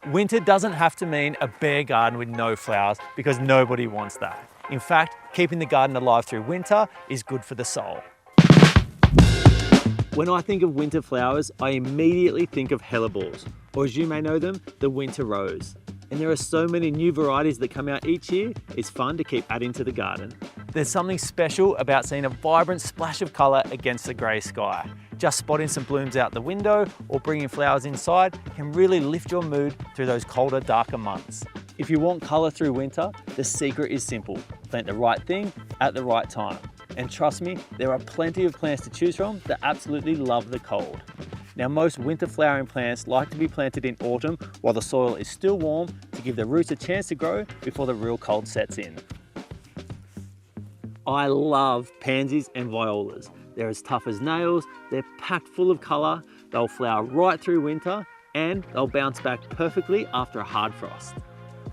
Winter doesn't have to mean a bare garden with no flowers, because nobody wants that. In fact, keeping the garden alive through winter is good for the soul. When I think of winter flowers, I immediately think of Hellebores, or as you may know them, the winter rose. And there are so many new varieties that come out each year, it's fun to keep adding to the garden. There's something special about seeing a vibrant splash of colour against the grey sky. Just spotting some blooms out the window or bringing flowers inside can really lift your mood through those colder, darker months. If you want colour through winter, the secret is simple. Plant the right thing at the right time. And trust me, there are plenty of plants to choose from that absolutely love the cold. Now, most winter flowering plants like to be planted in autumn while the soil is still warm to give the roots a chance to grow before the real cold sets in. I love pansies and violas. They're as tough as nails, they're packed full of colour, they'll flower right through winter, and they'll bounce back perfectly after a hard frost.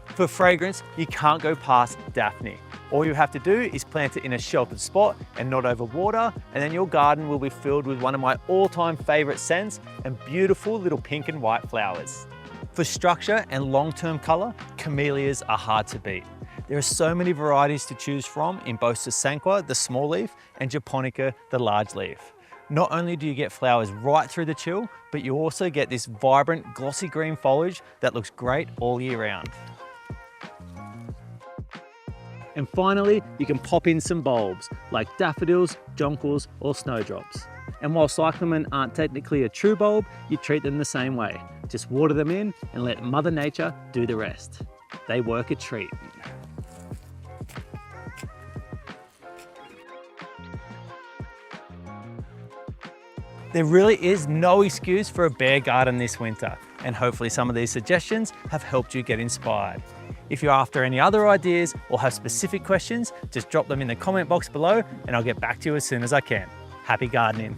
For fragrance, you can't go past Daphne. All you have to do is plant it in a sheltered spot and not over water, and then your garden will be filled with one of my all-time favourite scents and beautiful little pink and white flowers. For structure and long-term colour, camellias are hard to beat. There are so many varieties to choose from in both Sasanqua, the small leaf, and Japonica, the large leaf. Not only do you get flowers right through the chill, but you also get this vibrant, glossy green foliage that looks great all year round. And finally, you can pop in some bulbs like daffodils, jonquils, or snowdrops. And while cyclamen aren't technically a true bulb, you treat them the same way. Just water them in and let Mother Nature do the rest. They work a treat. There really is no excuse for a bare garden this winter, and hopefully some of these suggestions have helped you get inspired. If you're after any other ideas or have specific questions, just drop them in the comment box below and I'll get back to you as soon as I can. Happy gardening.